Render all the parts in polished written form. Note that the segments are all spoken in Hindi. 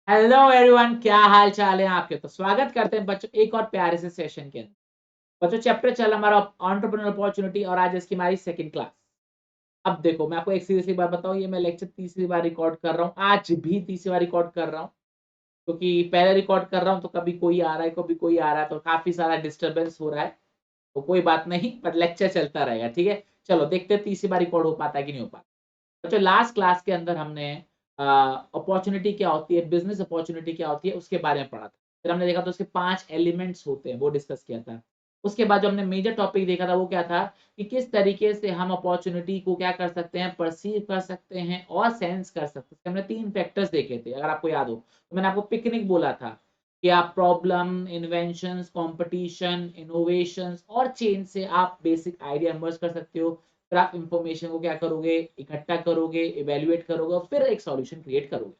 हेलो एवरीवन, क्या हाल चाल है आपके। तो स्वागत करते हैं बच्चों एक और प्यारे से सेशन के अंदर। बच्चों चैप्टर चल हमारा एंटरप्रेन्योर अपॉर्चुनिटी और आज इसकी हमारी सेकंड क्लास। अब देखो मैं आपको एक सीरियसली बात बताऊं, ये मैं लेक्चर तीसरी बार रिकॉर्ड कर रहा हूँ, आज भी तीसरी बार रिकॉर्ड कर रहा हूँ। क्योंकि पहले रिकॉर्ड कर रहा हूँ तो कभी कोई आ रहा है कभी कोई आ रहा है, तो काफी सारा डिस्टर्बेंस हो रहा है। तो कोई बात नहीं, पर लेक्चर चलता रहेगा, ठीक है। चलो देखते हैं तीसरी बार रिकॉर्ड हो पाता है कि नहीं हो पाता। अच्छा, लास्ट क्लास के अंदर हमने अपॉर्चुनिटी क्या होती है, बिजनेस अपॉर्चुनिटी क्या होती है, उसके बारे में पढ़ा था। फिर हमने देखा था उसके 5 एलिमेंट्स होते हैं, वो डिस्कस किया था। उसके बाद जो हमने मेजर टॉपिक देखा था वो क्या था कि किस तरीके से हम अपॉर्चुनिटी को क्या कर सकते हैं, परसीव कर सकते हैं और सेंस कर सकते हैं। हमने 3 फैक्टर्स देखे थे, अगर आपको याद हो। तो मैंने आपको पिकनिक बोला था कि आप प्रॉब्लम, इन्वेंशंस, कॉम्पिटिशन, इनोवेशंस और चेंज से आप बेसिक आइडिया इमर्ज कर सकते हो। फिर आप इंफॉर्मेशन को क्या करोगे, इकट्ठा करोगे, इवेल्युएट करोगे और फिर एक सॉल्यूशन क्रिएट करोगे।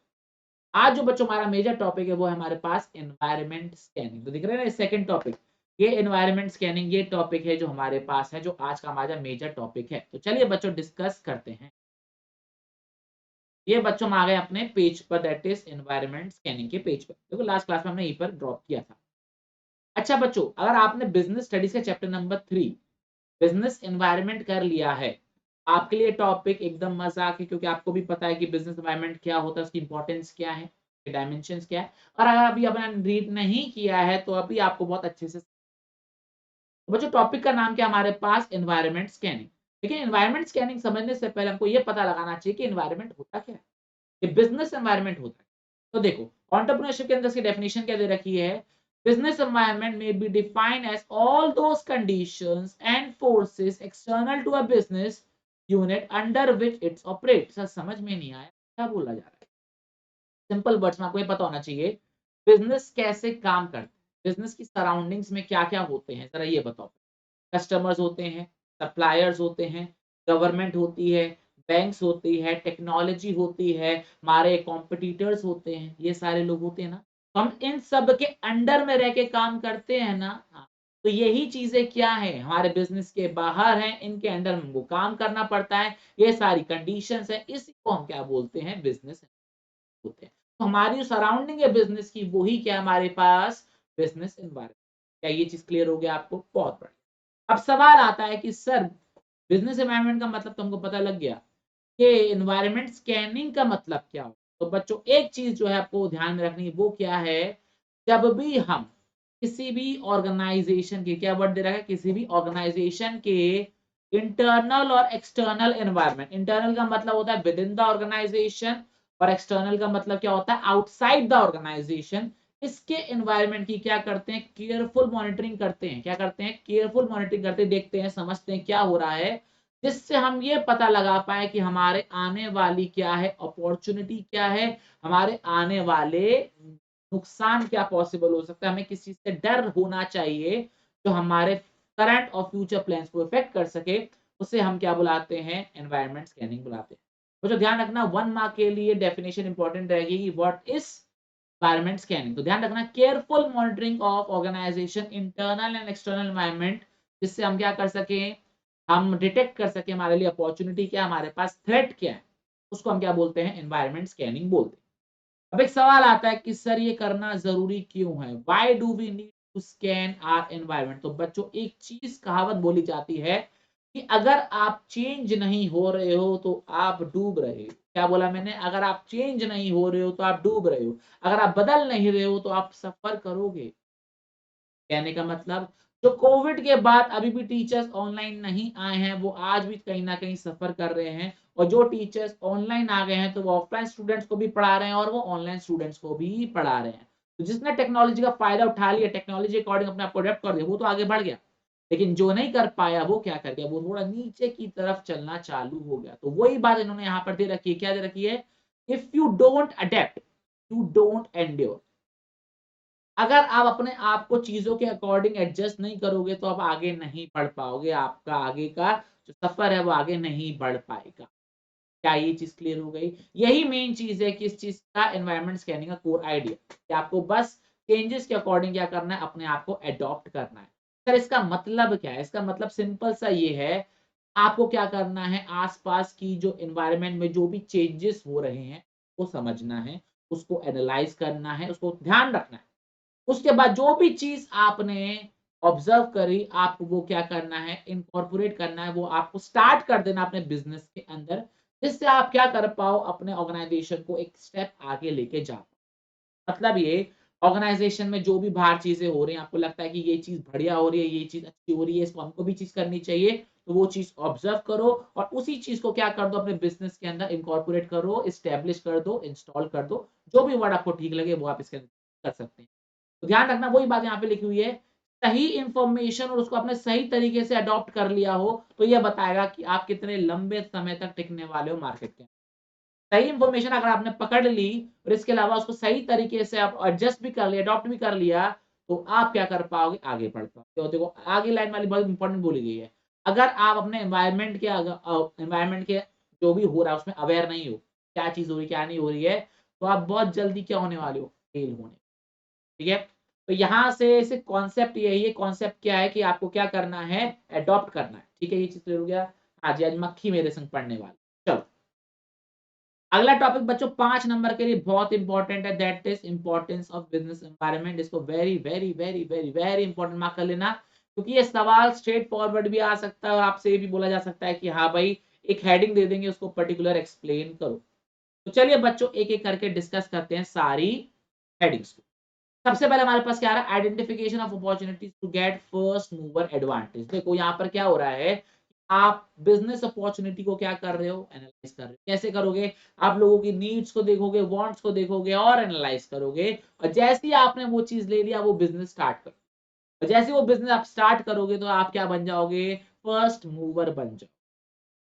आज जो बच्चों हमारा मेजर टॉपिक है वो है हमारे पास एनवायरनमेंट स्कैनिंग। तो दिख रहा है ना सेकंड टॉपिक, ये एनवायरनमेंट स्कैनिंग, ये टॉपिक है जो हमारे पास है, जो आज का हमारा मेजर टॉपिक है। तो चलिए बच्चों डिस्कस करते हैं। ये बच्चों हम आ गए अपने पेज पर, दैट इज एनवायरनमेंट स्कैनिंग के पेज पर। देखो लास्ट क्लास में हमने यहीं पर ड्रॉप किया था। अच्छा बच्चों, अगर आपने बिजनेस स्टडीज के चैप्टर नंबर 3 बिजनेस एनवायरनमेंट कर लिया है, आपके लिए टॉपिक एकदम मजाक है, क्योंकि आपको भी पता है कि बिजनेस एनवायरनमेंट क्या होता है, उसकी इंपॉर्टेंस क्या है, डायमेंशंस क्या है। और अगर अभी आपने रीड नहीं किया है तो अभी आपको बहुत अच्छे से। बच्चों टॉपिक का नाम क्या हमारे पास, एनवायरनमेंट स्कैनिंग। लेकिन एनवायरनमेंट स्कैनिंग समझने से पहले हमको ये पता लगाना चाहिए कि एनवायरनमेंट होता क्या है, ये बिजनेस एनवायरनमेंट होता है। तो देखो एंटरप्रेन्योरशिप के अंदर इसकी डेफिनेशन क्या दे रखी है, बिजनेस एनवायरनमेंट में be defined as all those conditions and forces external to a business unit under which it's operate. Sir समझ में नहीं आया क्या बोला जा रहा है। सिंपल वर्ड्स में आपको ये पता होना चाहिए बिजनेस कैसे काम करता है, बिजनेस की सराउंडिंग्स में क्या क्या होते हैं, जरा ये बताओ। कस्टमर्स होते हैं, सप्लायर्स होते हैं, गवर्नमेंट होती है, बैंक्स होती है, टेक्नोलॉजी होती है, हमारे कॉम्पिटिटर्स होते हैं, ये सारे लोग होते हैं ना। तो हम इन सब के अंडर में रह के काम करते हैं ना। हाँ, तो यही चीजें क्या है, हमारे बिजनेस के बाहर हैं, इनके अंडर में हमको काम करना पड़ता है। ये सारी कंडीशंस है, इसी को हम क्या बोलते हैं, बिजनेस होते हैं। तो हमारी जो सराउंडिंग है बिजनेस की, वही क्या हमारे पास, बिजनेस एनवायरनमेंट। क्या ये चीज क्लियर हो गया आपको? बहुत बढ़िया। अब सवाल आता है कि सर बिजनेस एनवायरनमेंट का मतलब तो हमको पता लग गया कि एनवायरनमेंट स्कैनिंग का मतलब क्या हो। तो बच्चों एक चीज जो है आपको ध्यान में रखनी, वो क्या है, जब भी हम किसी भी ऑर्गेनाइजेशन के, क्या वर्ड दे रहा है, किसी भी ऑर्गेनाइजेशन के इंटरनल और एक्सटर्नल एनवायरनमेंट। इंटरनल का मतलब होता है विद इन द ऑर्गेनाइजेशन और एक्सटर्नल का मतलब क्या होता है, आउटसाइड द ऑर्गेनाइजेशन। इसके एनवायरनमेंट की क्या करते हैं, केयरफुल मॉनिटरिंग करते हैं। क्या करते हैं, केयरफुल मॉनिटरिंग करते हैं, देखते हैं, समझते हैं क्या हो रहा है, जिससे हम ये पता लगा पाए कि हमारे आने वाली क्या है, अपॉर्चुनिटी क्या है, हमारे आने वाले नुकसान क्या पॉसिबल हो सकता है, हमें किस चीज से डर होना चाहिए जो हमारे करंट और फ्यूचर प्लान्स को इफेक्ट कर सके। उसे हम क्या बुलाते हैं, एनवायरनमेंट स्कैनिंग बुलाते हैं। तो जो ध्यान रखना, 1 मार्क के लिए डेफिनेशन इंपॉर्टेंट रहेगी कि व्हाट इज एनवायरनमेंट स्कैनिंग। तो ध्यान रखना, careful monitoring of organisation internal and external environment, जिससे हम क्या कर सके, हम डिटेक्ट कर सके हमारे लिए अपॉर्चुनिटी क्या है, हमारे पास थ्रेट क्या है, उसको हम क्या बोलते हैं, एनवायरनमेंट स्कैनिंग बोलते हैं। अब एक सवाल आता है कि सर ये करना जरूरी क्यों है, why do we need to scan our environment. तो बच्चों एक चीज कहावत बोली जाती है कि अगर आप चेंज नहीं हो रहे हो तो आप डूब रहे हो। क्या बोला मैंने, अगर आप चेंज नहीं हो रहे हो तो आप डूब रहे हो, अगर आप बदल नहीं रहे हो तो आप सफर करोगे। कहने का मतलब, जो कोविड के बाद अभी भी टीचर्स ऑनलाइन नहीं आए हैं, वो आज भी कहीं ना कहीं सफर कर रहे हैं। और जो टीचर्स ऑनलाइन आ गए हैं तो वो ऑफलाइन स्टूडेंट्स को भी पढ़ा रहे हैं और वो ऑनलाइन स्टूडेंट्स को भी पढ़ा रहे हैं। तो जिसने टेक्नोलॉजी का फायदा उठा लिया, टेक्नोलॉजी अकॉर्डिंग अपने आप को अडेप्ट कर दिया, वो तो आगे बढ़ गया। लेकिन जो नहीं कर पाया वो क्या कर गया, वो थोड़ा नीचे की तरफ चलना चालू हो गया। तो वही बात इन्होंने यहाँ पर दे रखी है, क्या दे रखी है, if you don't adapt you don't endure. अगर आप अपने आप को चीजों के अकॉर्डिंग एडजस्ट नहीं करोगे तो आप आगे नहीं बढ़ पाओगे, आपका आगे का जो सफर है वो आगे नहीं बढ़ पाएगा। क्या ये चीज क्लियर हो गई? यही मेन चीज है कि इस चीज का एनवायरनमेंट स्कैनिंग का कोर आइडिया कि आपको बस चेंजेस के अकॉर्डिंग क्या करना है, अपने आप को अडॉप्ट करना है। सर इसका मतलब क्या है, इसका मतलब सिंपल सा ये है, आपको क्या करना है, आसपास की जो एनवायरनमेंट में जो भी चेंजेस हो रहे हैं वो समझना है, उसको एनालाइज करना है, उसको ध्यान रखना है। उसके बाद जो भी चीज आपने ऑब्जर्व करी, आपको वो क्या करना है, इनकॉर्पोरेट करना है, वो आपको स्टार्ट कर देना अपने बिजनेस के अंदर, जिससे आप क्या कर पाओ, अपने ऑर्गेनाइजेशन को एक स्टेप आगे लेके जा पाओ। मतलब ये ऑर्गेनाइजेशन में जो भी बाहर चीजें हो रही हैं, आपको लगता है कि ये चीज बढ़िया हो रही है, ये चीज अच्छी हो रही है, इसको हमको भी चीज करनी चाहिए, तो वो चीज ऑब्जर्व करो और उसी चीज को क्या कर दो, अपने बिजनेस के अंदर इनकॉर्पोरेट करो, इस्टेब्लिश कर दो, इंस्टॉल कर दो, जो भी वर्ड आपको ठीक लगे वो आप इसके अंदर कर सकते हैं। तो ध्यान रखना वही बात यहाँ पे लिखी हुई है, सही इंफॉर्मेशन और उसको आपने सही तरीके से अडॉप्ट कर लिया हो तो ये बताएगा कि आप कितने लंबे समय तक टिकने वाले हो मार्केट के। सही इंफॉर्मेशन अगर आपने पकड़ ली और इसके अलावा उसको सही तरीके से आप एडजस्ट भी कर लिया, अडॉप्ट भी कर लिया, तो आप क्या कर पाओगे, आगे बढ़ पाओगे। तो देखो आगे लाइन वाली बहुत इंपॉर्टेंट बोली गई है, अगर आप अपने एनवायरनमेंट के जो भी हो रहा है उसमें अवेयर नहीं हो, क्या चीज हो रही है क्या नहीं हो रही है, तो आप बहुत जल्दी क्या होने वाले हो, फेल होने। ठीक है, तो यहाँ से कॉन्सेप्ट यही है, कॉन्सेप्ट क्या है कि आपको क्या करना है, अडॉप्ट करना है। ठीक है, ये चीज क्लियर हो गया। हाँ जी, आज मक्खी मेरे संग पढ़ने वाली। चलो अगला टॉपिक बच्चों 5 नंबर के लिए बहुत इंपॉर्टेंट है, that is importance of business environment. इसको very very very very very important mark कर लेना, क्योंकि ये सवाल स्ट्रेट फॉरवर्ड भी आ सकता है और आपसे ये भी बोला जा सकता है कि हाँ भाई एक हेडिंग दे देंगे, उसको पर्टिकुलर एक्सप्लेन करो। तो चलिए बच्चों एक एक करके डिस्कस करते हैं सारी हेडिंग्स को। सबसे पहले हमारे पास क्या आ रहा है, identification of opportunities to get first mover advantage. देखो यहाँ पर क्या हो रहा है, आप बिजनेस अपॉर्चुनिटी को क्या कर रहे हो, एनालाइज कर रहे हो। कैसे करोगे, आप लोगों की नीड्स को देखोगे, वांट्स को देखोगे और एनालाइज करोगे, और जैसे ही आपने वो चीज ले लिया वो बिजनेस स्टार्ट करो। और जैसे वो बिजनेस आप स्टार्ट करोगे तो आप क्या बन जाओगे, फर्स्ट मूवर बन जाओ।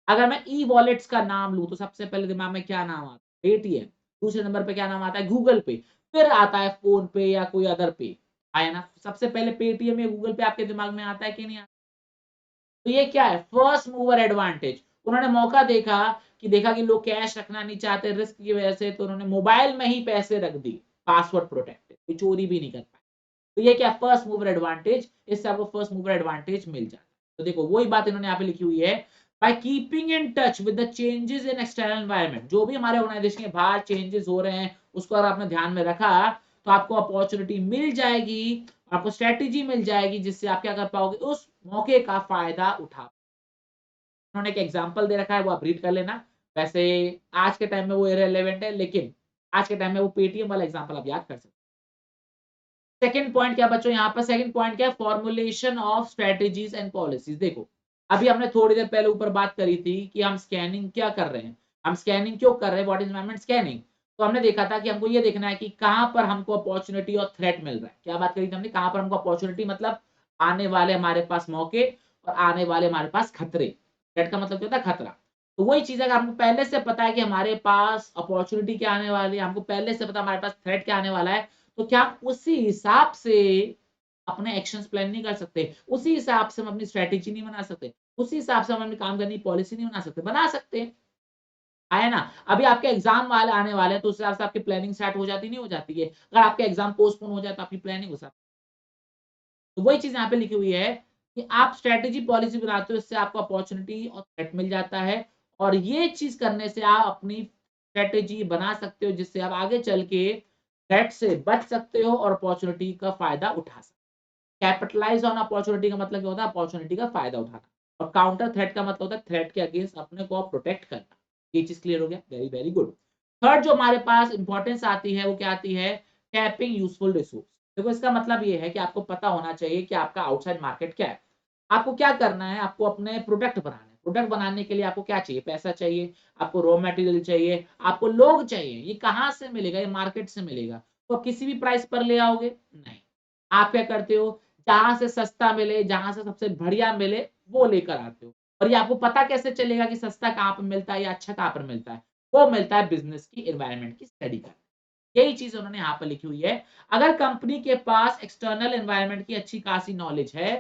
अगर मैं ई वॉलेट्स का नाम लूं तो सबसे पहले दिमाग में क्या नाम आता है, पेटीएम। दूसरे नंबर पे क्या नाम आता है, गूगल पे। फिर आता है फोन पे या कोई अदर पे, आया ना। सबसे पहले पेटीएम या गूगल पे आपके दिमाग में आता है कि नहीं आता। तो ये क्या है, फर्स्ट मूवर एडवांटेज। उन्होंने मौका देखा कि लोग कैश रखना नहीं चाहते रिस्क की वजह से, तो उन्होंने मोबाइल में ही पैसे रख दी, पासवर्ड प्रोटेक्टेड, कोई चोरी भी नहीं कर पाए। तो ये क्या, फर्स्ट मूवर एडवांटेज, इससे आपको फर्स्ट मूवर एडवांटेज मिल जाता है। तो देखो वही बात इन्होंने यहाँ पे लिखी हुई है, by keeping in touch with the changes in external environment. जो भी हमारे ऑर्गेनाइजेशन के बाहर चेंजेस हो रहे हैं उसको अगर आपने ध्यान में रखा तो आपको अपॉर्चुनिटी मिल जाएगी, आपको स्ट्रेटेजी मिल जाएगी, जिससे आप क्या कर पाओगे, उस मौके का फायदा उठा। उन्होंने एक एग्जांपल दे रखा है, वो आप रीड कर लेना। वैसे आज के टाइम में वो इररिलेवेंट है, लेकिन आज के टाइम में वो पेटीएम वाला एग्जांपल आप याद कर सकते हैं। सेकंड पॉइंट क्या बच्चों, यहाँ पर सेकंड पॉइंट क्या है, formulation of strategies and policies. देखो अभी हमने थोड़ी देर पहले ऊपर बात करी थी कि हम स्कैनिंग क्या कर रहे हैं, हम स्कैनिंग क्यों कर रहे हैं, व्हाट इज एनवायरनमेंट स्कैनिंग। तो हमने देखा था कि हमको ये देखना है कि कहाँ पर हमको अपॉर्चुनिटी और थ्रेट मिल रहा है। क्या बात करी थी हमने, कहाँ पर हमको अपॉर्चुनिटी मतलब आने वाले हमारे पास मौके और आने वाले हमारे पास खतरे। थ्रेट का मतलब क्या होता है, खतरा। तो वही चीज अगर हमको पहले से पता है कि हमारे पास अपॉर्चुनिटी क्या आने वाली है, हमको पहले से पता हमारे पास थ्रेट क्या आने वाला है, तो क्या हम उसी हिसाब से अपने एक्शंस प्लान नहीं कर सकते, उसी हिसाब से हम अपनी स्ट्रेटेजी नहीं बना सकते, उसी हिसाब से हम अपनी काम करने की पॉलिसी नहीं बना सकते, बना सकते हैं। आया ना। अभी आपके एग्जाम वाले आने वाले हैं तो उस हिसाब से आपकी प्लानिंग स्टार्ट हो जाती नहीं हो जाती है। अगर आपके एग्जाम पोस्टपोन हो जाए तो आपकी प्लानिंग हो सकती है। तो वही चीज यहाँ पे लिखी हुई है कि आप स्ट्रेटेजी पॉलिसी बनाते हो, इससे आपको अपॉर्चुनिटी और थ्रेट मिल जाता है, और ये चीज करने से आप अपनी स्ट्रेटेजी बना सकते हो, जिससे आप आगे चल के थ्रेट से बच सकते हो और अपॉर्चुनिटी का फायदा उठा सकते हो। कैपिटलाइज ऑन अपॉर्चुनिटी का मतलब क्या होता है, अपॉर्चुनिटी का फायदा उठाना। और काउंटर थ्रेट का मतलब होता है थ्रेट के अगेंस्ट अपने को प्रोटेक्ट करना। ये चीज क्लियर हो गया, वेरी वेरी गुड। थर्ड जो हमारे पास इंपॉर्टेंस आती है वो क्या आती है, टैपिंग यूजफुल रिसोर्स। देखो इसका मतलब ये है कि आपको पता होना चाहिए कि आपका आउटसाइड मार्केट क्या है। आपको क्या करना है, आपको अपने प्रोडक्ट बनाने हैं। प्रोडक्ट बनाने के लिए आपको क्या चाहिए, पैसा चाहिए, आपको रॉ मटेरियल चाहिए, आपको लोग चाहिए। ये कहाँ से मिलेगा, ये मार्केट से मिलेगा। तो आप किसी भी प्राइस पर ले आओगे, नहीं। आप क्या करते हो, जहां से सस्ता मिले, जहां से सबसे बढ़िया मिले, वो लेकर आते हो। और ये आपको पता कैसे चलेगा कि सस्ता कहाँ पर मिलता है या अच्छा कहाँ पर मिलता है, वो मिलता है बिजनेस की एनवायरनमेंट की स्टडी कर। यही चीज उन्होंने यहाँ पर लिखी हुई है। अगर कंपनी के पास एक्सटर्नल एनवायरनमेंट की अच्छी खासी नॉलेज है,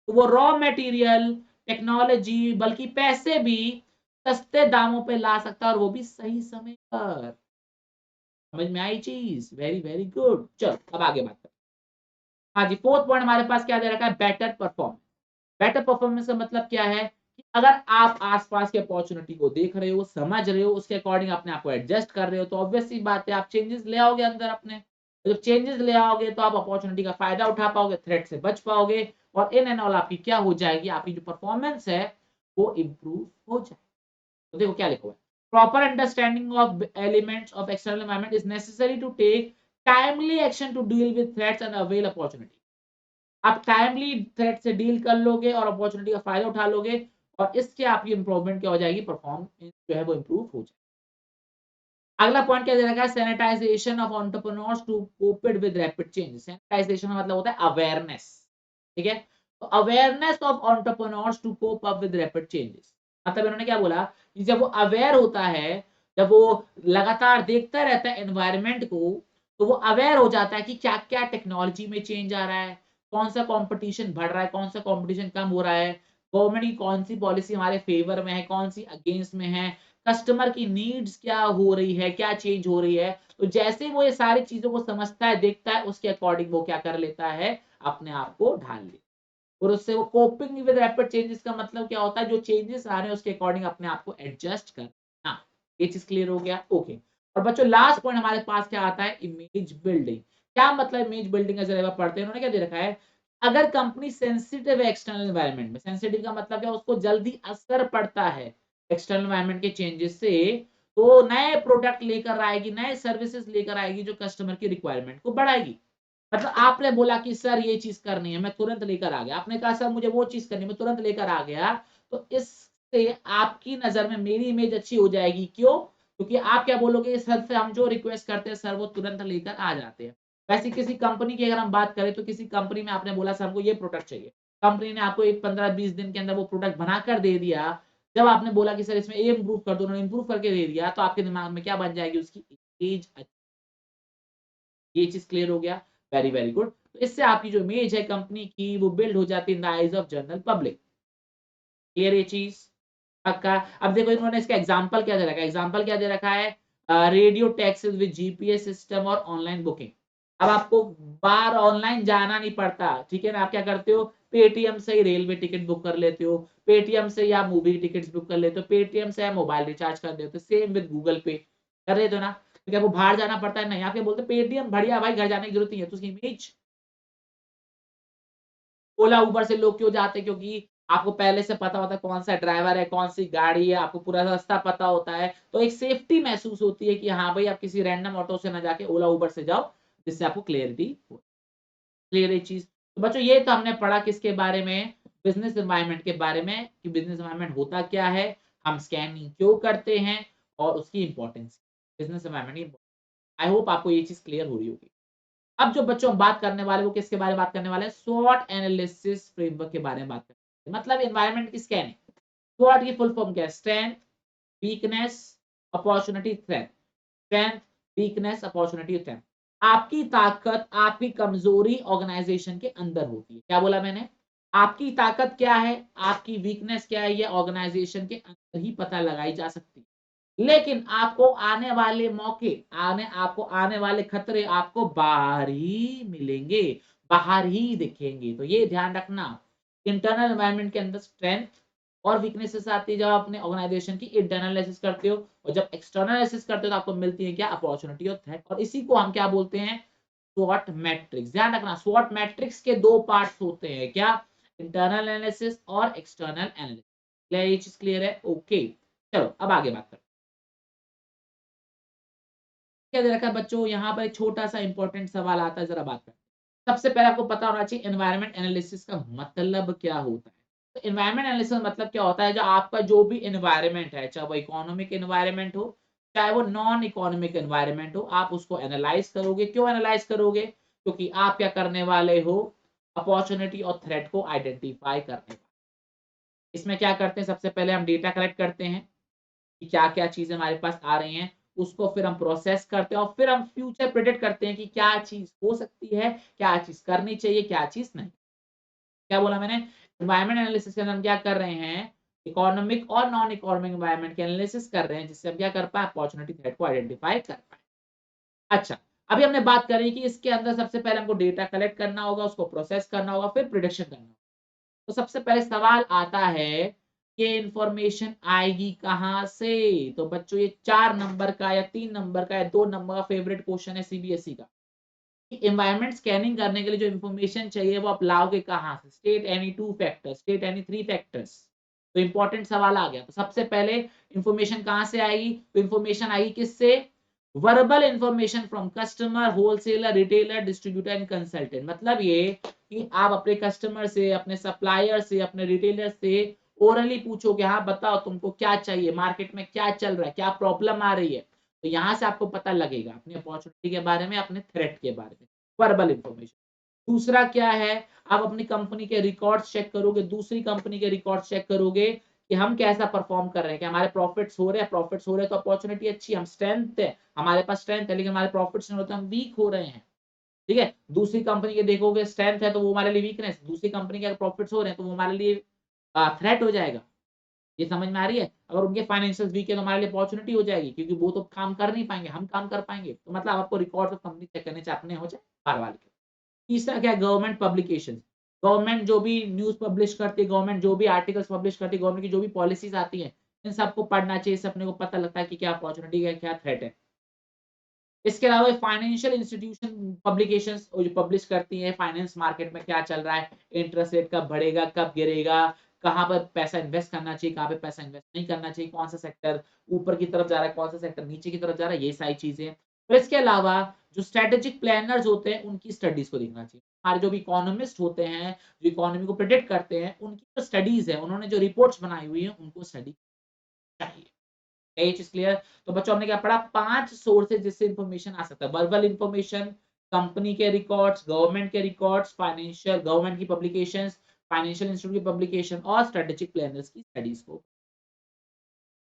तो वो रॉ मटेरियल, टेक्नोलॉजी, बल्कि पैसे भी सस्ते दामों पे ला सकता है, और वो भी सही समय पर। समझ में आई चीज, वेरी वेरी गुड। चलो अब आगे बात करते हैं। हाँ जी, फोर्थ पॉइंट हमारे पास क्या दे रखा है, बेटर परफॉर्मेंस। बेटर परफॉर्मेंस का मतलब क्या है कि अगर आप आसपास की अपॉर्चुनिटी को देख रहे हो, समझ रहे हो, उसके अकॉर्डिंग अपने आप को एडजस्ट कर रहे हो, तो ऑब्वियस सी बात है आप चेंजेस ले आओगे अंदर अपने। तो जब चेंजेस ले आओगे तो आप अपॉर्चुनिटी का फायदा उठा पाओगे, थ्रेट से बच पाओगे और इन एंड ऑल आपकी क्या हो जाएगी, आपकी जो परफॉर्मेंस है वो इम्प्रूव हो जाएगी। तो देखो क्या लिखा हुआ है, proper understanding of elements of external environment is necessary to take timely action to deal with threats and avail opportunity. आप टाइमली थ्रेट से डील कर लोगे और अपॉर्चुनिटी का फायदा उठा लोगे और इससे आपकी इंप्रूवमेंट क्या हो जाएगी, परफॉर्मेंस जो है वो इंप्रूव हो जाएगी। अगला पॉइंट क्या दे रखा है, sanitization of entrepreneurs to cope it with rapid change. Sanitization का मतलब होता है अवेयरनेस, ठीक है। तो awareness of entrepreneurs to cope up with rapid changes, मतलब इन्होंने क्या बोला कि जब वो अवेयर होता है, जब वो लगातार देखता रहता है एनवायरनमेंट को, तो वो अवेयर हो जाता है कि क्या क्या टेक्नोलॉजी में चेंज आ रहा है, कौन सा कंपटीशन बढ़ रहा है, कौन सा कंपटीशन कम हो रहा है, गवर्नमेंट की कौन सी पॉलिसी हमारे फेवर में है, कौन सी अगेंस्ट में है, कस्टमर की नीड्स क्या हो रही है, क्या चेंज हो रही है। तो जैसे वो ये सारी चीजों को समझता है, देखता है, उसके अकॉर्डिंग वो क्या कर लेता है, अपने आप को ढाल लेता है। और उससे वो कोपिंग विद रैपिड चेंजेस का मतलब क्या होता है, जो चेंजेस आ रहे हैं उसके अकॉर्डिंग अपने आप को एडजस्ट करना। ये चीज क्लियर हो गया, ओके। और बच्चों लास्ट पॉइंट हमारे पास क्या आता है, इमेज बिल्डिंग। क्या मतलब इमेज बिल्डिंग का जरा पढ़ते हैं, उन्होंने क्या दे रखा है, अगर कंपनी सेंसिटिव है एक्सटर्नल एनवायरनमेंट में, सेंसिटिव का मतलब क्या, उसको जल्दी असर पड़ता है एक्सटर्नल एनवायरनमेंट के चेंजेस से, तो नए प्रोडक्ट लेकर आएगी, नए सर्विसेज लेकर आएगी जो कस्टमर की रिक्वायरमेंट को बढ़ाएगी। मतलब आपने बोला कि सर ये चीज करनी है, मैं तुरंत लेकर आ गया, आपने कहा सर मुझे वो चीज करनी है, मैं तुरंत लेकर आ गया, तो इससे आपकी नजर में मेरी इमेज अच्छी हो जाएगी। क्यों? क्योंकि आप क्या बोलोगे, सर से हम जो रिक्वेस्ट करते हैं सर वो तुरंत लेकर आ जाते हैं। वैसे किसी कंपनी की अगर हम बात करें, तो किसी कंपनी में आपने बोला सर हमको ये प्रोडक्ट चाहिए, कंपनी ने आपको एक 15-20 दिन के अंदर वो प्रोडक्ट बनाकर दे दिया। जब आपने बोला कि सर इसमें ये इम्प्रूव कर दो, उन्होंने इम्प्रूव करके दे दिया, तो आपके दिमाग में क्या बन जाएगी, उसकी इमेज। ये चीज क्लियर हो गया, वेरी वेरी गुड। तो इससे आपकी जो इमेज है कंपनी की, वो बिल्ड हो जाती है in the eyes of general public. Clear ये चीज, पक्का। अब देखो इन्होंने इसका एग्जांपल क्या दे रखा है, एग्जांपल क्या दे रखा है, radio taxes with GPS system और ऑनलाइन बुकिंग। अब आपको बाहर ऑनलाइन जाना नहीं पड़ता, ठीक है ना, आप क्या करते हो, पेटीएम से ही रेलवे टिकट बुक कर लेते हो, पेटीएम से या मूवी टिकट्स बुक कर लेते हो, पेटीएम से या मोबाइल रिचार्ज कर देते हो, सेम विद गूगल पे कर रहे हो ना। तो क्या वो बाहर जाना पड़ता है, नहीं, आप क्या बोलते पेटीएम बढ़िया भाई, घर जाने की जरूरत नहीं है। तो उसकी इमेज, ओला उबर से लोग क्यों जाते हैं, क्योंकि आपको पहले से पता होता है कौन सा ड्राइवर है, कौन सी गाड़ी है, आपको पूरा रास्ता पता होता है, तो एक सेफ्टी महसूस होती है कि हाँ भाई आप किसी रैंडम ऑटो से ना जाके ओला उबर से जाओ, जिससे आपको क्लियरिटी हो। क्लियर है चीज। तो बच्चों ये तो हमने पढ़ा किसके बारे में, बिजनेस एनवायरनमेंट के बारे में, कि बिजनेस एनवायरनमेंट होता क्या है, हम स्कैनिंग क्यों करते हैं और उसकी importance, business environment. I hope आपको ये चीज क्लियर हो रही होगी। अब जो बच्चों हम बात करने वाले, वो किसके बारे में बात करने वाले हैं, स्वॉट एनालिसिस फ्रेमवर्क के बारे में बात करते हैं। मतलब एनवायरनमेंट की स्कैनिंग। स्वॉट की फुल फॉर्म क्या है, strength, weakness, opportunity, threat. Strength, weakness, opportunity, threat. आपकी ताकत, आपकी कमजोरी ऑर्गेनाइजेशन के अंदर होती है। क्या बोला मैंने, आपकी ताकत क्या है, आपकी वीकनेस क्या है, ये ऑर्गेनाइजेशन के अंदर ही पता लगाई जा सकती है। लेकिन आपको आने वाले मौके, आपको आने वाले खतरे आपको बाहर ही मिलेंगे, बाहर ही दिखेंगे। तो ये ध्यान रखना, इंटरनल एनवायरनमेंट के अंदर स्ट्रेंथ और वीकनेसेस आती है जब आप अपने ऑर्गेनाइजेशन की इंटरनल एनालिसिस करते हो, और जब एक्सटर्नल एनालिसिस करते हो तो आपको मिलती है क्या, अपॉर्चुनिटी और थ्रेट। और इसी को हम क्या बोलते हैं, स्वॉट मैट्रिक्स। ध्यान रखना, स्वॉट मैट्रिक्स के दो पार्ट्स होते हैं, क्या, इंटरनल एनालिसिस और एक्सटर्नल एनालिसिस। ये चीज क्लियर है, ओके। चलो अब आगे बात करते हैं। क्या दे रखा है बच्चों, यहाँ पर एक छोटा सा इंपॉर्टेंट सवाल आता है, जरा बात करते हैं। सबसे पहले आपको पता होना चाहिए एनवायरनमेंट एनालिसिस का मतलब क्या होता है। तो एनवायरनमेंट एनालिसिस मतलब क्या होता है, जो आपका जो भी एनवायरनमेंट है, चाहे वो इकोनॉमिक एनवायरनमेंट हो, चाहे वो नॉन इकोनॉमिक एनवायरनमेंट हो, आप उसको एनालाइज करोगे। क्यों एनालाइज करोगे, क्योंकि आप क्या करने वाले हो, अपॉर्चुनिटी और थ्रेट को आइडेंटिफाई करने वाले। इसमें क्या करते हैं, सबसे पहले हम डेटा कलेक्ट करते हैं कि क्या-क्या चीज़ें हमारे पास आ रही हैं, उसको फिर हम प्रोसेस करते हैं और फिर हम फ्यूचर प्रेडिक्ट करते हैं कि क्या चीज़ हो सकती है, क्या चीज़ करनी चाहिए, क्या चीज़ नहीं। क्या बोला मैंने? एनवायरनमेंट एनालिसिस के अंदर हम क्या कर रहे हैं, इकोनॉमिक और नॉन इकोनॉमिक एनवायरनमेंट की एनालिसिस कर रहे हैं, जिससे हम क्या कर पाएँ, अपॉर्चुनिटी थ्रेट को आइडेंटिफाई कर पाएँ। अच्छा, अभी हमने बात करी कि इसके अंदर सबसे पहले हमको डेटा कलेक्ट करना होगा, उसको प्रोसेस करना होगा, फिर प्रिडिक्शन करना होगा। तो सबसे पहले सवाल आता है ये इंफॉर्मेशन आएगी कहां से? तो बच्चों ये 4 नंबर का या 3 नंबर का या 2 नंबर का फेवरेट क्वेश्चन है सीबीएसई का। एनवायरनमेंट स्कैनिंग करने के लिए जो इंफॉर्मेशन चाहिए वो आप लाओगे कहां से? State any 2 factors, state any 3 factors. तो इंपॉर्टेंट सवाल आ गया। तो सबसे पहले इंफॉर्मेशन कहां से आएगी? तो इंफॉर्मेशन आएगी किससे? Verbal information from customer, wholesaler, retailer, distributor and consultant. मतलब ये कि आप अपने कस्टमर से, अपने सप्लायर से, अपने रिटेलर से ओरली पूछोगे, हाँ बताओ तुमको क्या चाहिए, मार्केट में क्या चल रहा है, क्या प्रॉब्लम आ रही है। तो यहां से आपको पता लगेगा अपनी अपॉर्चुनिटी के बारे में, अपने थ्रेट के बारे में, वर्बल इंफॉर्मेशन। दूसरा क्या है? आप अपनी कंपनी के रिकॉर्ड्स चेक करोगे, दूसरी कंपनी के रिकॉर्ड्स चेक करोगे कि हम कैसा परफॉर्म कर रहे हैं, कि हमारे प्रॉफिट्स हो रहे हैं, प्रॉफिट्स हो रहे हैं तो अपॉर्चुनिटी अच्छी है, हम स्ट्रेंथ है, हमारे पास स्ट्रेंथ है, लेकिन हमारे प्रॉफिट्स नहीं होते, हम वीक हो रहे हैं। ठीक है, दूसरी कंपनी के देखोगे स्ट्रेंथ है तो वो हमारे लिए वीकनेस, दूसरी कंपनी के अगर प्रॉफिट्स हो रहे हैं तो वो हमारे लिए थ्रेट हो जाएगा। ये समझ में आ रही है? अगर उनके फाइनेंशियल वीक है तो हमारे लिए अपॉर्चुनिटी हो जाएगी, क्योंकि वो तो काम कर नहीं पाएंगे, हम काम कर पाएंगे। तो मतलब आपको रिकॉर्ड ऑफ कंपनी चेक करने चाहिए, अपने हो चाहे बाहर वाले के। तीसरा क्या है? Government publication. गवर्नमेंट जो भी न्यूज़ पब्लिश करती है, गवर्नमेंट जो भी आर्टिकल्स पब्लिश करती है, गवर्नमेंट की जो भी पॉलिसीज आती है, इन सबको पढ़ना चाहिए। इससे अपने को पता लगता है कि क्या अपॉर्चुनिटी है, क्या थ्रेट है। इसके अलावा फाइनेंशियल इंस्टीट्यूशन पब्लिकेशंस जो पब्लिश करती हैं, फाइनेंस मार्केट में क्या चल रहा है, इंटरेस्ट रेट कब बढ़ेगा, कब गिरेगा, कहाँ पर पैसा इन्वेस्ट करना चाहिए, कहाँ पे पैसा इन्वेस्ट नहीं करना चाहिए, कौन सा सेक्टर ऊपर की तरफ जा रहा है, कौन सा सेक्टर नीचे की तरफ जा रहा है, ये सारी चीजें। और इसके अलावा जो स्ट्रेटेजिक प्लानर्स होते हैं उनकी स्टडीज को देखना चाहिए। हमारे जो भी इकोनॉमिस्ट होते हैं, जो इकोनॉमी को प्रेडिक्ट करते हैं, उनकी जो स्टडीज है, उन्होंने जो रिपोर्ट्स बनाई हुई है, उनको स्टडी चाहिए। ये चीज क्लियर? तो बच्चों हमने क्या पढ़ा? 5 सोर्सेज जिससे इंफॉर्मेशन आ सकता है। वर्बल इंफॉर्मेशन, कंपनी के रिकॉर्ड्स, गवर्नमेंट के रिकॉर्ड्स, फाइनेंशियल गवर्नमेंट की पब्लिकेशंस, फाइनेंशियल इंस्टीट्यूट की पब्लिकेशन और स्ट्रेटेजिक प्लानर्स की स्टडीज को।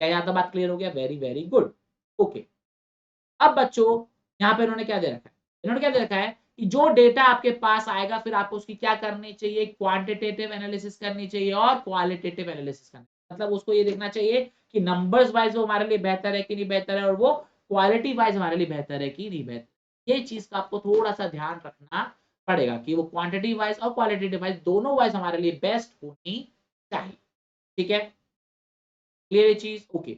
क्या यहाँ तक बात क्लियर हो गया? Very very good. ओके, अब बच्चों यहाँ पे इन्होंने क्या दे रखा है? इन्होंने क्या दे रखा है कि जो डेटा आपके पास आएगा फिर आपको उसकी क्या करनी चाहिए? क्वांटिटेटिव एनालिसिस करनी चाहिए और क्वालिटेटिव एनालिसिस करनी चाहिए। मतलब उसको ये देखना चाहिए कि नंबर्स वाइज वो हमारे लिए बेहतर है कि नहीं बेहतर है, और वो क्वालिटी वाइज हमारे लिए बेहतर है कि नहीं बेहतर। ये चीज का आपको थोड़ा सा ध्यान रखना पड़ेगा कि वो क्वांटिटी वाइज और क्वालिटेटिव वाइज दोनों वाइज हमारे लिए बेस्ट होनी चाहिए। ठीक है, क्लियर ये चीज? ओके।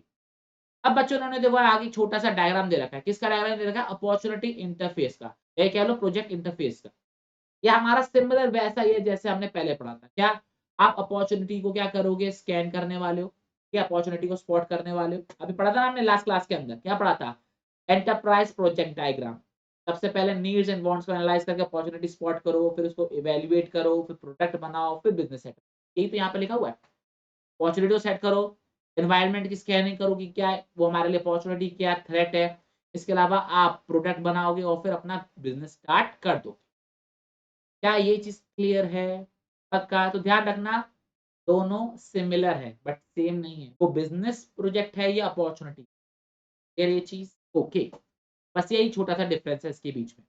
अब बच्चों ने देखो आगे छोटा सा डायग्राम दे रखा है। किसका डायग्राम दे रखा है? अपॉर्चुनिटी इंटरफेस का, ये कह लो प्रोजेक्ट इंटरफेस का। ये हमारा सिमिलर वैसा ही है जैसे हमने पहले पढ़ा था। क्या आप अपॉर्चुनिटी को क्या करोगे? स्कैन करने वाले हो, क्या अपॉर्चुनिटी को स्पॉट करने वाले हो। अभी पढ़ा था ना हमने लास्ट क्लास के अंदर, क्या पढ़ा था? Enterprise project diagram. सबसे पहले नीड्स एंड वांट्स को एनालाइज करके अपॉर्चुनिटी स्पॉट करो, फिर उसको इवैल्यूएट करो, फिर प्रोडक्ट बनाओ, फिर बिजनेस सेट। यही तो यहाँ पे लिखा हुआ है। अपॉर्चुनिटी को सेट करो, एनवायरनमेंट की स्कैनिंग करो कि क्या है वो हमारे लिए अपॉर्चुनिटी, क्या थ्रेट है। इसके अलावा आप प्रोडक्ट बनाओगे और फिर अपना बिजनेस स्टार्ट कर दो। क्या ये चीज क्लियर है? पक्का? तो ध्यान रखना दोनों सिमिलर है बट सेम नहीं है। वो बिजनेस प्रोजेक्ट है या अपॉर्चुनिटी। क्लियर ये चीज? ओके, बस यही छोटा सा डिफरेंस है इसके बीच में।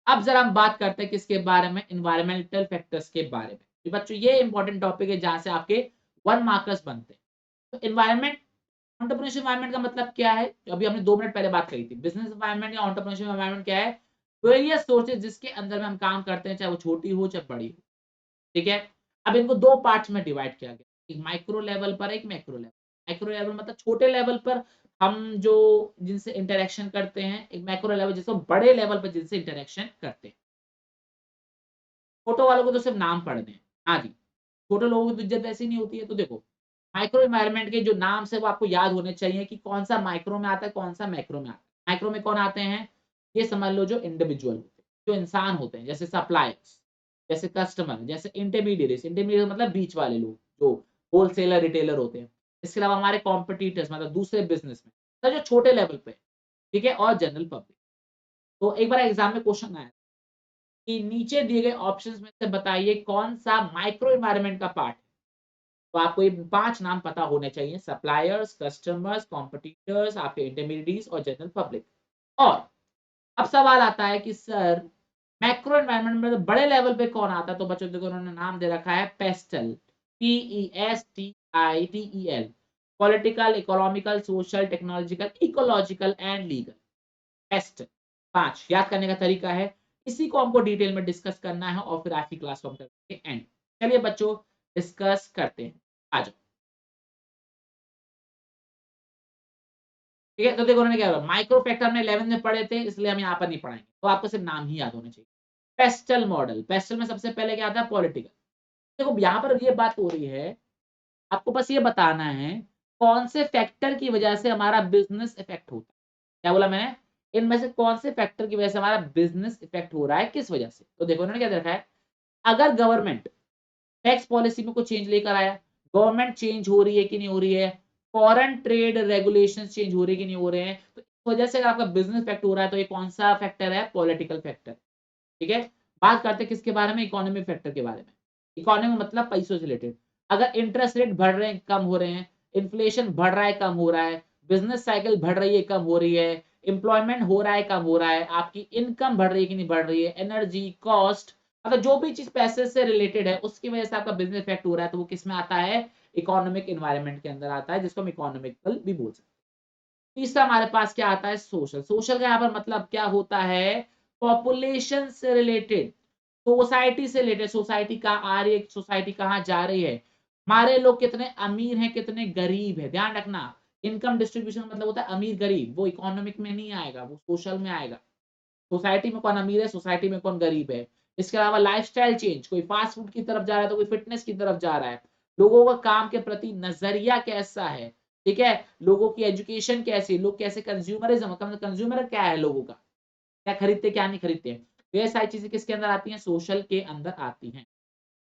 अब जरा हम बात करते हैं किसके बारे में? इन्वायरमेंटल फैक्टर्स के बारे में। तो बच्चों ये इंपॉर्टेंट टॉपिक है जहां से आपके 1 मार्कर्स बनते हैं। तो एनवायरमेंट, एंटरप्रेन्योरशिप एनवायरनमेंट का मतलब क्या है? अभी हमने 2 मिनट पहले बात करी थी। बिजनेस एनवायरनमेंट या एंटरप्रेन्योरशिप एनवायरनमेंट क्या है? वेरियस सोर्सेज जिसके अंदर में हम काम करते हैं, चाहे वो छोटी हो चाहे बड़ी हो। ठीक है, अब इनको 2 पार्ट्स में डिवाइड किया गया, एक माइक्रो लेवल पर, एक मैक्रो लेवल। माइक्रो लेवल मतलब छोटे लेवल पर हम जो जिनसे इंटरेक्शन करते हैं, एक मैक्रो लेवल जिसको बड़े लेवल पर जिनसे इंटरेक्शन करते हैं। छोटो वालों को तो सिर्फ नाम पढ़ने हैं। हाँ जी, छोटे लोगों की तो इज्जत वैसे ही नहीं होती है। तो देखो माइक्रो एनवायरनमेंट के जो नाम से वो आपको याद होने चाहिए कि कौन सा माइक्रो में आता है, कौन सा मैक्रो में आता है। माइक्रो में कौन आते हैं? ये समझ लो जो इंडिविजुअल होते हैं, जो इंसान होते हैं, जैसे सप्लायर्स, जैसे कस्टमर, जैसे इंटरमीडिएट्स। इंटरमीडिएट मतलब बीच वाले लोग जो होलसेलर रिटेलर होते हैं। इसके अलावा हमारे कॉम्पिटिटर्स मतलब दूसरे बिजनेस में, तो जो छोटे लेवल पे, ठीक है, और जनरल पब्लिक। तो एक बार एग्जाम में क्वेश्चन आया कि नीचे दिए गए ऑप्शंस में से बताइए कौन सा माइक्रो एनवायरनमेंट का पार्ट है। तो आपको ये 5 नाम पता होने चाहिए: सप्लायर्स, कस्टमर्स, कॉम्पिटिटर्स, आपके इंटरमीडिएट्स और जनरल पब्लिक। और अब सवाल आता है कि सर मैक्रो एनवायरनमेंट में तो बड़े लेवल पे कौन आता है? तो बच्चों देखो उन्होंने नाम दे रखा है pastel, PESTITEL। Political, economical, social, technological, ecological and legal. Paste 5 याद करने का तरीका है। इसी को हमको डिटेल में डिस्कस करना है और फिर आज की क्लास को हम करते हैं एंड। चलिए बच्चों डिस्कस करते हैं। आ जाओ। ठीक है, तो देखो उन्होंने क्या बोला, माइक्रो फैक्टर हमने 11 में पढ़े थे, इसलिए हम यहाँ पर नहीं पढ़ाएंगे, तो आपको सिर्फ नाम ही याद होने चाहिए। पेस्टल मॉडल, पेस्टल में सबसे पहले क्या आता है, पॉलिटिकल। देखो यहाँ पर ये बात हो रही है, आपको बस ये बताना है कौन से फैक्टर की वजह से हमारा बिजनेस इफेक्ट होता है। क्या बोला मैंने, इनमें से कौन से फैक्टर की वजह से हमारा बिजनेस इफेक्ट हो रहा है, किस वजह से। तो देखो उन्होंने क्या दे रखा है, अगर गवर्नमेंट टैक्स पॉलिसी में कुछ चेंज लेकर आया, गवर्नमेंट चेंज हो रही है कि नहीं हो रही है, फॉरेन ट्रेड रेगुलेशंस चेंज हो रहे हैं कि नहीं हो रहे हैं, तो इस वजह से अगर आपका बिजनेस इफेक्ट हो रहा है, तो ये कौन सा फैक्टर है, पॉलिटिकल फैक्टर। ठीक है, बात करते हैं किसके बारे में, इकोनॉमिक फैक्टर के बारे में। इकोनॉमी मतलब पैसों से रिलेटेड, अगर इंटरेस्ट रेट बढ़ रहे हैं, कम हो रहे हैं, इन्फ्लेशन बढ़ रहा है, कम हो रहा है, बिजनेस साइकिल बढ़ रही है, कम हो रही है, एम्प्लॉयमेंट हो रहा है, कम हो रहा है, आपकी इनकम बढ़ रही है कि नहीं बढ़ रही है, एनर्जी कॉस्ट, मतलब जो भी चीज पैसे से रिलेटेड है उसकी वजह से आपका बिजनेस इफेक्ट हो रहा है, तो वो किस में आता है, इकोनॉमिक एनवायरनमेंट के अंदर आता है, जिसको हम इकोनॉमिकल भी बोल सकते हैं। तीसरा हमारे पास क्या आता है, सोशल। सोशल का यहाँ पर मतलब क्या होता है, पॉपुलेशन से रिलेटेड, सोसाइटी से रिलेटेड, सोसाइटी कहाँ आ रही है, सोसाइटी कहाँ जा रही है, हमारे लोग कितने अमीर हैं, कितने गरीब है, ध्यान रखना। इनकम डिस्ट्रीब्यूशन मतलब होता है अमीर गरीब, वो इकोनॉमिक में नहीं आएगा, वो सोशल में आएगा। सोसाइटी में कौन अमीर है, सोसाइटी में कौन गरीब है। इसके अलावा लाइफस्टाइल चेंज, कोई फास्ट फूड की तरफ जा रहा है तो कोई फिटनेस की तरफ जा रहा है, लोगों का काम के प्रति नजरिया कैसा है, ठीक है, लोगों की एजुकेशन कैसी, लोग कैसे, कंज्यूमरिज्म, कंज्यूमर क्या है, लोगों का क्या खरीदते क्या नहीं खरीदते, तो ये सारी चीजें किसके अंदर आती हैं, सोशल के अंदर आती हैं।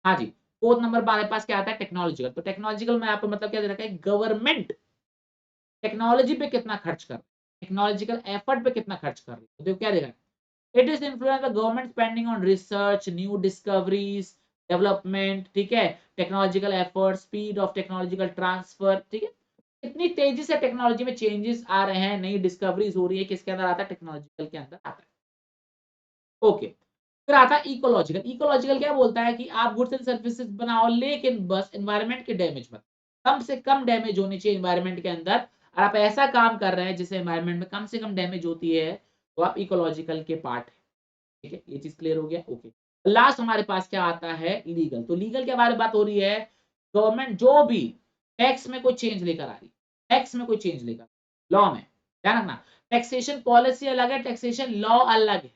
हाँ जी, फोर्थ नंबर हमारे पास क्या आता है, टेक्नोलॉजिकल। तो टेक्नोलॉजिकल में आपको मतलब क्या दे रखा है, गवर्नमेंट टेक्नोलॉजी पे कितना खर्च कर रही है, टेक्नोलॉजिकल एफर्ट पे कितना खर्च कर रही है, तो देखो क्या दे रहा है, it is influence the government spending on research, new discoveries, development, ठीक है, technological effort, speed of technological transfer, ठीक है, इतनी तेजी से टेक्नोलॉजी में चेंजेस आ रहे हैं, नई डिस्कवरीज हो रही है, किसके अंदर आता है, टेक्नोलॉजिकल के अंदर आता है। ओके, फिर आता है इकोलॉजिकल। इकोलॉजिकल क्या बोलता है कि आप गुड्स एंड सर्विसेज बनाओ, लेकिन बस एनवायरनमेंट के डैमेज मत, कम से कम डैमेज होनी चाहिए एनवायरनमेंट के अंदर, और आप ऐसा काम कर रहे हैं जिससे एनवायरनमेंट में कम से कम डैमेज होती है, तो आप इकोलॉजिकल के पार्ट है। ठीक है, ये चीज क्लियर हो गया। ओके, लास्ट हमारे पास क्या आता है, लीगल। तो लीगल के बारे में बात हो रही है, गवर्नमेंट जो भी टैक्स में कोई चेंज लेकर आ रही है, टैक्स में कोई चेंज लेकर, लॉ में, ध्यान रखना, टैक्सेशन पॉलिसी अलग है, टैक्सेशन लॉ अलग है।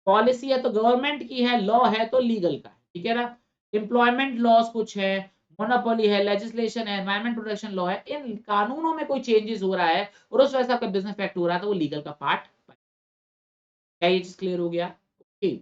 पॉलिसी है तो गवर्नमेंट की है, लॉ है तो लीगल का है, ठीक है ना। एम्प्लॉयमेंट लॉज कुछ है, मोनोपोली है, लेजिस्लेशन है, एनवायरमेंट प्रोटेक्शन लॉ है, इन कानूनों में कोई चेंजेस हो रहा है और उस वजह से आपका बिजनेस इफेक्ट हो रहा है, तो वो लीगल का पार्ट। क्या ये चीज क्लियर हो गया, ओके।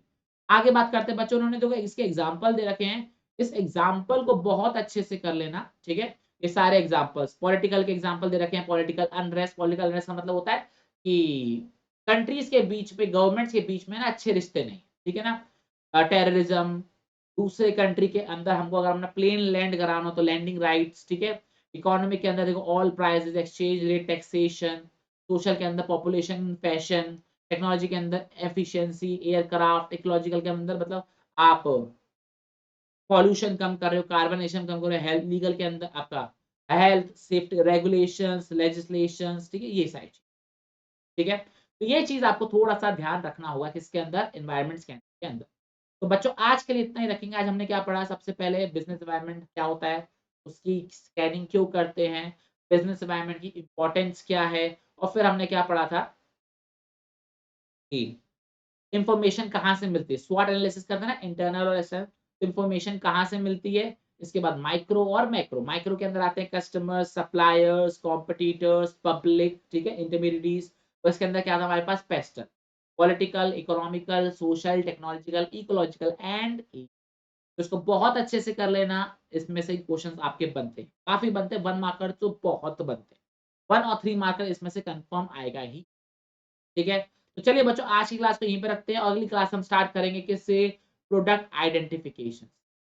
आगे बात करते हैं बच्चों, उन्होंने देखो इसके एग्जांपल दे रखे हैं, इस एग्जांपल को बहुत अच्छे से कर लेना, ठीक है। ये सारे एग्जांपल्स, पॉलिटिकल के एग्जांपल दे रखे हैं, पॉलिटिकल अनरेस्ट, पॉलिटिकल अनरेस्ट का मतलब होता है कि कंट्रीज के बीच में, गवर्नमेंट्स के बीच में ना अच्छे रिश्ते नहीं, ठीक है ना। टेररिज्म, दूसरे कंट्री के अंदर हमको अगर अपना प्लेन लैंड कराना हो तो लैंडिंग राइट्स, ठीक है। इकोनॉमी के अंदर देखो all prices, exchange rate, taxation, social के अंदर पॉपुलेशन, फैशन, टेक्नोलॉजी के अंदर एफिशिएंसी, एयरक्राफ्ट, इकोलॉजिकल के अंदर मतलब आप पॉल्यूशन कम कर रहे हो, कार्बनेशन कम कर रहे हो, हेल्थ, लीगल के अंदर आपका हेल्थ सेफ्टी रेगुलेशंस, लेजिस्लेशंस, ठीक है, ये सारी चीज, ठीक है। तो ये चीज आपको थोड़ा सा ध्यान रखना होगा किसके अंदर, एनवायरमेंट्स के अंदर। तो बच्चों आज के लिए इतना ही रखेंगे। आज हमने क्या पढ़ा, सबसे पहले बिजनेस एनवायरनमेंट क्या होता है, उसकी स्कैनिंग क्यों करते हैं, बिजनेस एनवायरनमेंट की इंपॉर्टेंस क्या है, और फिर हमने क्या पढ़ा था कि इंफॉर्मेशन कहाँ से मिलती है, स्वॉट एनालिसिस करते हैं ना, इंटरनल और एक्सटर्नल, इंफॉर्मेशन कहाँ से मिलती है। इसके बाद माइक्रो और मैक्रो, माइक्रो के अंदर आते हैं कस्टमर्स, सप्लायर्स, कॉम्पिटिटर्स, पब्लिक, ठीक है, इंटरमीडिएट्स। और इसके अंदर क्या था हमारे पास, PESTLE, political, economical, social, technological, ecological and, तो इसको बहुत अच्छे से कर लेना। इसमें से क्वेश्चंस आपके बनते हैं, काफी बनते हैं, 1 मार्कर तो बहुत बनते हैं, 1 और 3 मार्कर इसमें से कंफर्म आएगा ही, ठीक है। तो चलिए बच्चों आज की क्लास को यहीं पे रखते हैं, अगली क्लास हम स्टार्ट करेंगे किससे, प्रोडक्ट आइडेंटिफिकेशन।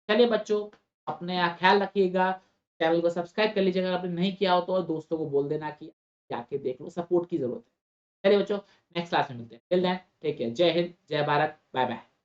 चलिए बच्चों, अपने ख्याल रखिएगा, चैनल को सब्सक्राइब कर लीजिएगा, अगर आपने नहीं किया हो तो, और दोस्तों को बोल देना कि जाके देख लो, सपोर्ट की जरूरत है। चलिए बच्चों, नेक्स्ट क्लास में मिलते हैं, टिल देन टेक केयर, जय हिंद, जय भारत, बाय बाय।